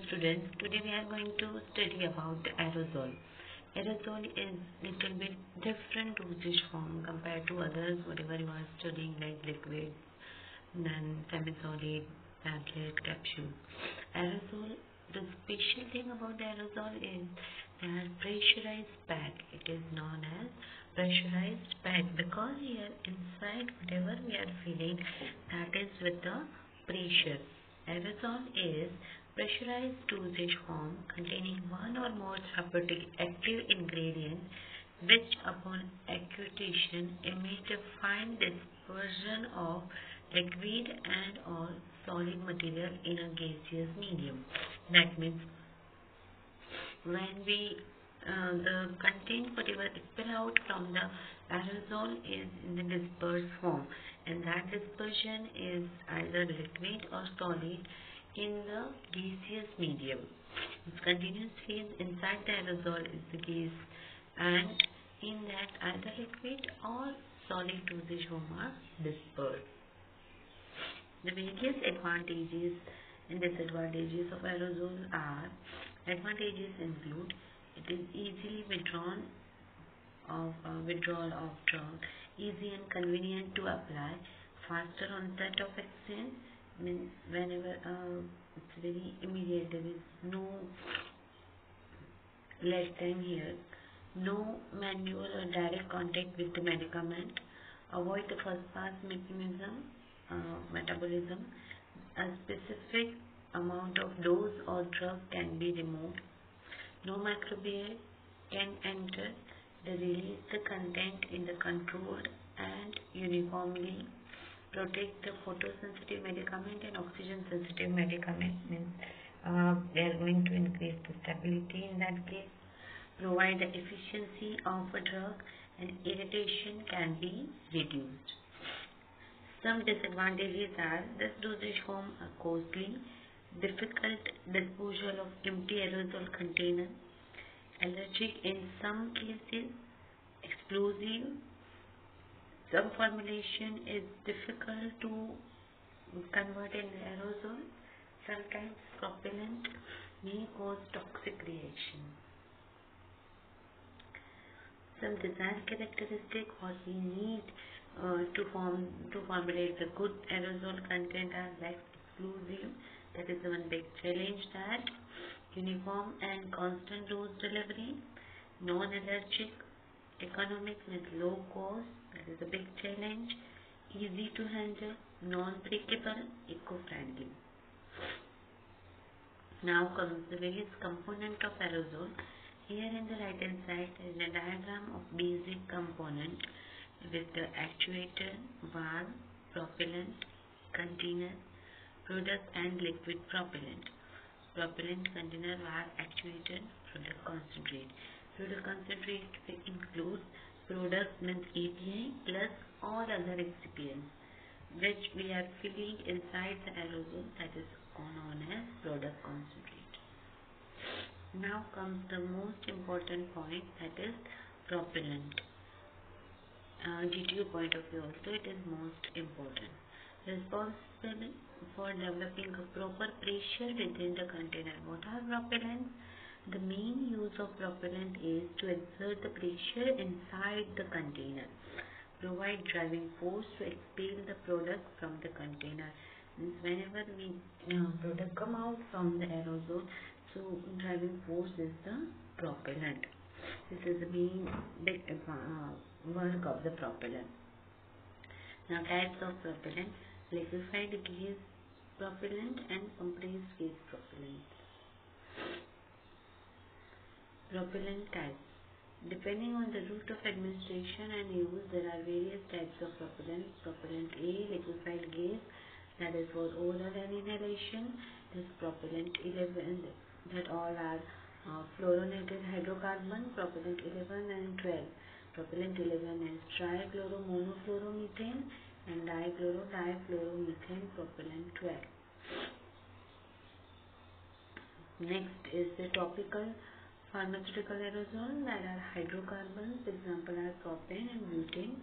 Dear students, today we are going to study about the aerosol. Aerosol is little bit different dosage form compared to others, whatever you are studying like liquid, then semi-solid, tablet, capsule. Aerosol, the special thing about the aerosol is they are pressurized pack. It is known as pressurized pack because here inside whatever we are feeling, that is with the pressure. Aerosol is pressurized dosage form containing one or more therapeutic active ingredient which upon acquisition emit a fine dispersion of liquid and or solid material in a gaseous medium. That means when we the content whatever spill out from the aerosol is in the dispersed form, and that dispersion is either liquid or solid in the gaseous medium. Its continuous phase inside the aerosol is the gas, and in that either liquid or solid dosage form are dispersed. The various advantages and disadvantages of aerosol are: advantages include it is easily withdrawal of drug, easy and convenient to apply, faster onset of action, means whenever it's very immediate, there is no lag time here, no manual or direct contact with the medicament, avoid the first pass mechanism, metabolism, a specific amount of dose or drug can be removed, no microbial can enter, they release the content in the controlled and uniformly, protect the photosensitive medicament and oxygen sensitive medicament, means they are going to increase the stability in that case, provide the efficiency of a drug, and irritation can be reduced. Some disadvantages are this dosage form are costly, difficult disposal of empty aerosol container, allergic in some cases, explosive. Some formulation is difficult to convert in aerosol. Sometimes propellant may cause toxic reaction. Some desired characteristic what we need to formulate the good aerosol content are like explosive. That is the one big challenge. That uniform and constant dose delivery, non-allergic, economic with low cost, that is a big challenge, easy to handle, non-breakable, eco-friendly. Now comes the various component of aerosol. Here in the right hand side is a diagram of basic component with the actuator, valve, propellant, container, product and liquid propellant. Propellant, container, valve, actuator, product concentrate. Product concentrate includes product means API plus all other excipients which we are filling inside the aerosol, that is known as product concentrate. Now comes the most important point, that is propellant. GTO point of view also it is most important. Responsible for developing a proper pressure within the container. What are propellants? The main use of propellant is to exert the pressure inside the container, provide driving force to expel the product from the container. Means whenever we product come out from the aerosol, so driving force is the propellant. This is the main big work of the propellant. Now types of propellant: liquefied gas propellant and compressed gas propellant. Propellant types. Depending on the route of administration and use, there are various types of propellants. Propellant A, liquefied gas, that is for oral and inhalation. This propellant 11, that all are fluorinated hydrocarbon, propellant 11 and 12. Propellant 11 is trichloromonofluoromethane and dichloro-difluoromethane, propellant 12. Next is the topical pharmaceutical aerosol, that are hydrocarbons, example are propane and butane.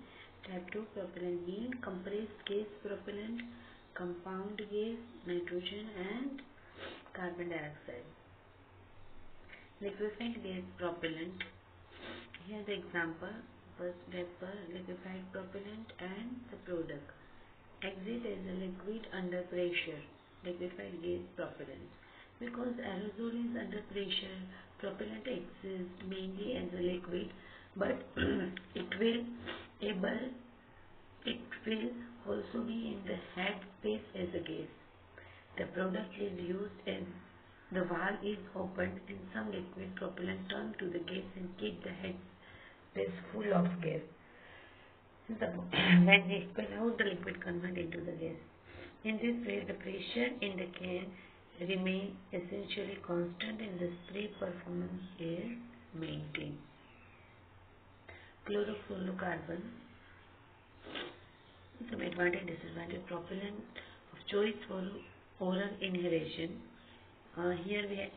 Type 2 propellant B, compressed gas propellant, compound gas, nitrogen and carbon dioxide. Liquefied gas propellant. Here the example, first vapor, liquefied propellant and the product. Exit as a liquid under pressure, liquefied gas propellant. Because aerosol is under pressure, propellant exists mainly as a liquid, but it will also be in the head space as a gas. The product is used as the valve is opened and some liquid propellant turn to the gas and keep the head space full of gas. When they spill out, the liquid convert into the gas. In this way, the pressure in the can remains essentially constant and the spray performance is maintained. Chlorofluorocarbons. Some advantage and disadvantage. Propellant of choice for oral inhalation. Here we have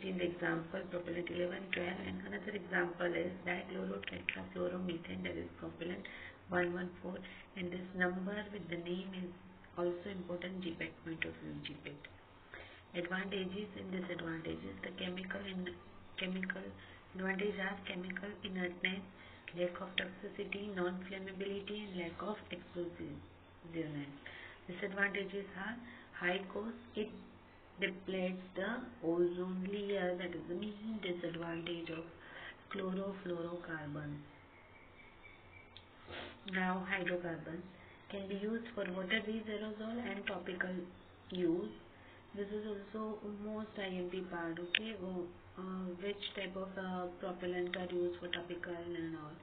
seen the example propellant 11, 12, and another example is dichlorotetrafluoromethane, that is propellant 114, and this number with the name is also important GPET point of view. GPET. Advantages and disadvantages. The chemical advantages are chemical inertness, lack of toxicity, non-flammability, and lack of explosiveness. Disadvantages are high cost. It depletes the ozone layer, that is the main disadvantage of chlorofluorocarbons. Now hydrocarbons can be used for water-based aerosol and topical use. This is also most IMP part, okay, which type of propellant are used for topical and all.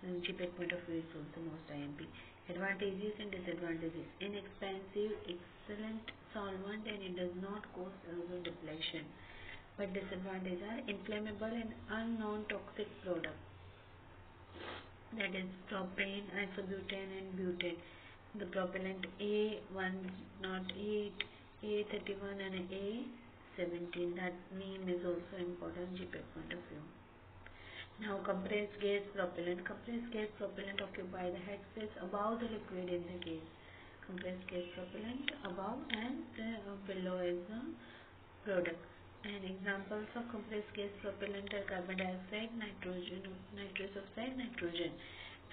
GPET point of view is also most IMP. Advantages and disadvantages. Inexpensive, excellent solvent, and it does not cause aerosol depletion. But disadvantages are inflammable and unknown toxic product. That is propane, isobutane and butane. The propellant A108, A31 and A17. That name is also important GPET point of view. Now compressed gas propellant. Compressed gas propellant occupy the headspace above the liquid in the gas. Compressed gas propellant above and below is the product. And examples of compressed gas propellant are carbon dioxide, nitrogen, nitrous oxide, nitrogen.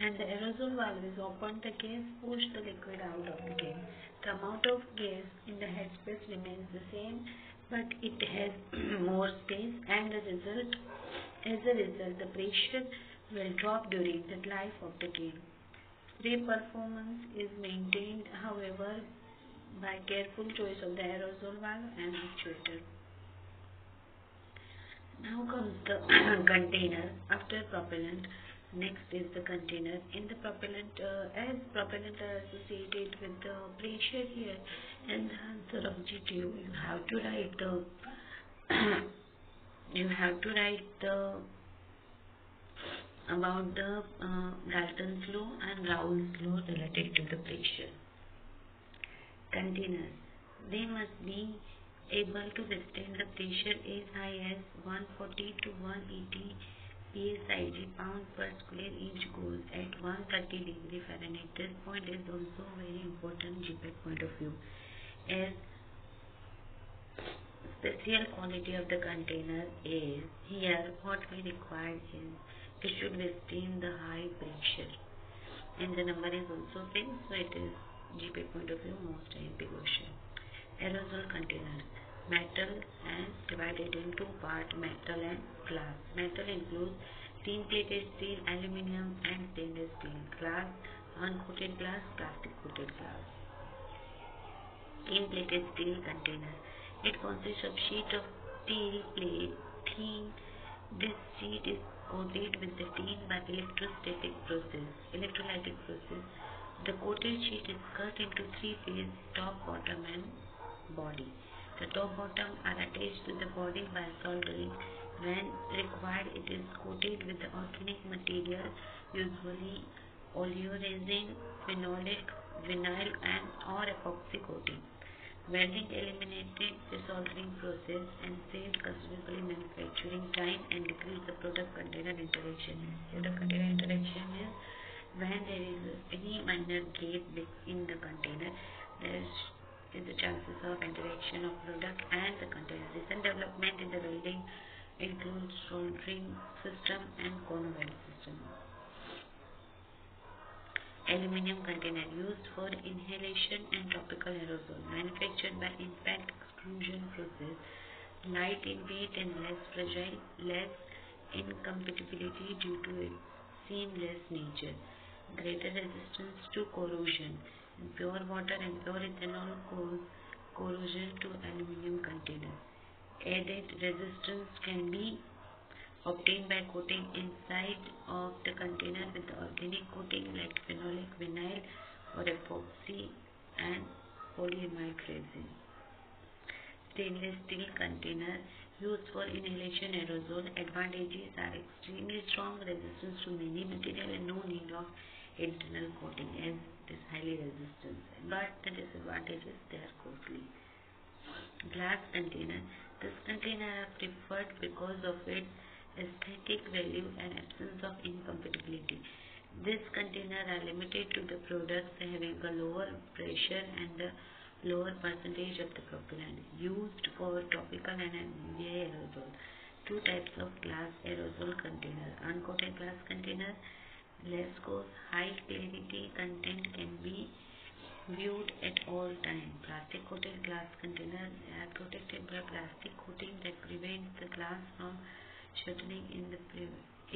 And the aerosol valve is opened, the gas push the liquid out of the gas. The amount of gas in the headspace remains the same, but it has more space, and as a result, the pressure will drop during the life of the can. Spray performance is maintained, however, by careful choice of the aerosol valve and actuator. Now comes the container. After propellant, next is the container. In the propellant, as propellant are associated with the pressure here and the answer of GTU, you have to write about the Dalton's law and Raoult's law related to the pressure. Containers. They must be able to withstand the pressure as high as 140 to 180 psi pound per square inch goes at 130 degree Fahrenheit. This point is also very important GPET point of view, as special quality of the container is here what we require is it should withstand the high pressure, and the number is also fixed, so it is GPET point of view most IMP question. Aerosol containers. Metal and divided in two parts, metal and glass. Metal includes tin plated steel, aluminum and stainless steel. Glass, uncoated glass, plastic coated glass. Tin plated steel container. It consists of sheet of steel plate, thin. This sheet is coated with the tin by electrolytic process. The coated sheet is cut into three pieces: top, bottom and body. The top bottom are attached to the body by soldering. When required, it is coated with the organic material, usually oleoresin, phenolic, vinyl and or epoxy coating. Welding eliminated the soldering process and saved considerably manufacturing time and decreased the product container interaction. So the container interaction is when there is any minor gap in the container, there is the chances of interaction of product and the container used for inhalation and topical aerosol, manufactured by impact extrusion process, light in weight and less fragile, less incompatibility due to its seamless nature, greater resistance to corrosion. In pure water and pure ethanol cause corrosion to aluminum container. Added resistance can be obtained by coating inside of the container with organic coating like phenolic, vinyl or epoxy and polyamide resin. Stainless steel container used for inhalation aerosol. Advantages are extremely strong resistance to many material and no need of internal coating as it is highly resistant. But the disadvantages, they are costly. Glass container. This container are preferred because of its aesthetic value and absence of incompatibility. These containers are limited to the products having a lower pressure and a lower percentage of the propellant used for topical and NVI aerosol. Two types of glass aerosol container. Uncoated glass container, less cost, high clarity content can be viewed at all times. Plastic coated glass container are protected by plastic coating that prevents the glass from shortening in the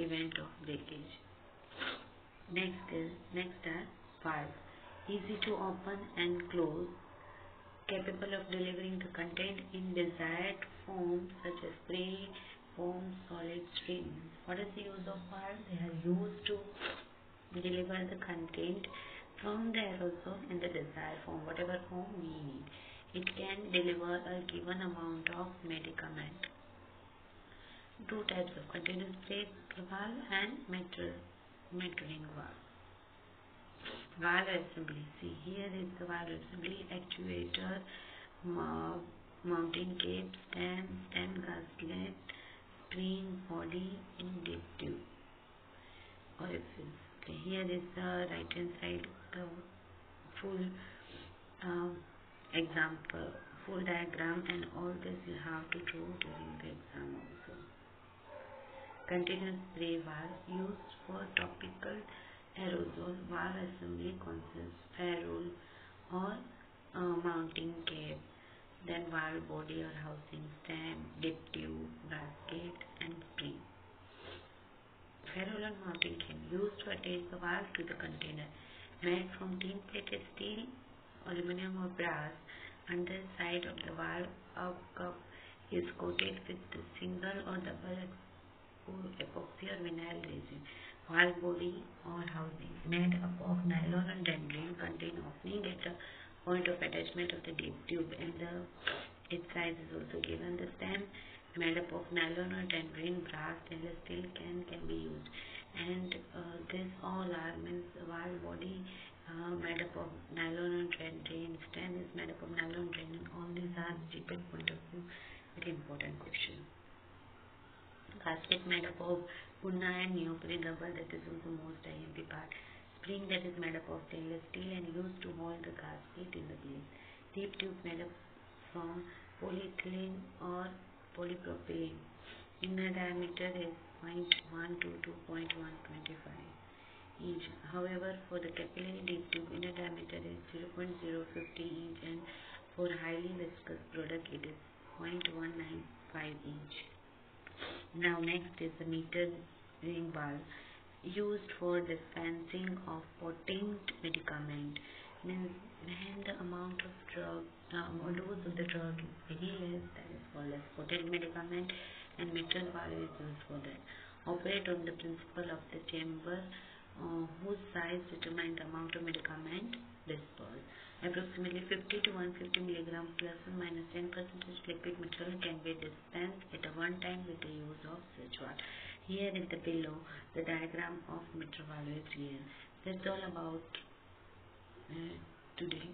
event of breakage. Next are valves. Easy to open and close, capable of delivering the content in desired forms such as spray, foam, solid, stream. What is the use of valves? They are used to deliver the content from the aerosol in the desired form, whatever form we need. It can deliver a given amount of medicament. Two types of container spray valve and metering valve. Valve assembly. See, here is the valve assembly: actuator, mounting cape, stem gasket, spring, body, in deep tube. Orifice. Okay, here is the right hand side, the full example, full diagram, and all this you have to do during the exam also. Continuous spray valve used for topical aerosol. Valve assembly consists ferrule or mounting cap, then valve body or housing, stem, dip tube, gasket, and spring. Ferrule and mounting cap used to attach the valve to the container, made from tin plated steel, aluminum or brass. Under side of the valve, a cup is coated with the single or double epoxy or vinyl resin. Valve body or housing made up of nylon and dendrine contain opening at the point of attachment of the deep tube, and its size is also given. The stem made up of nylon or dendrine, brass, stainless steel can be used, and this all are means valve body made up of nylon and dendrine, stem is made up of nylon and dendrine. All these are GPAT point of view very important question. Gasket made up of punna and neoprene rubber, that is also most IMP part. Spring that is made up of stainless steel and used to hold the gasket in the place. Deep tube made up from polyethylene or polypropylene. Inner diameter is 0.1 to 2.125 inch. However, for the capillary deep tube, inner diameter is 0.050 inch, and for highly viscous product it is 0.195 inch. Now next is the metering valve, used for dispensing of potent medicament. Means when the amount of drug or dose of the drug is very less, that is called as potent medicament, and metered valve is used for that. Operate on the principle of the chamber whose size determines the amount of medicament dispersed. Approximately 50 to 150 milligram plus or minus 10% liquid material can be dispensed at a one time with the use of such valve. Here in the below, the diagram of meter valve is here. That's all about today.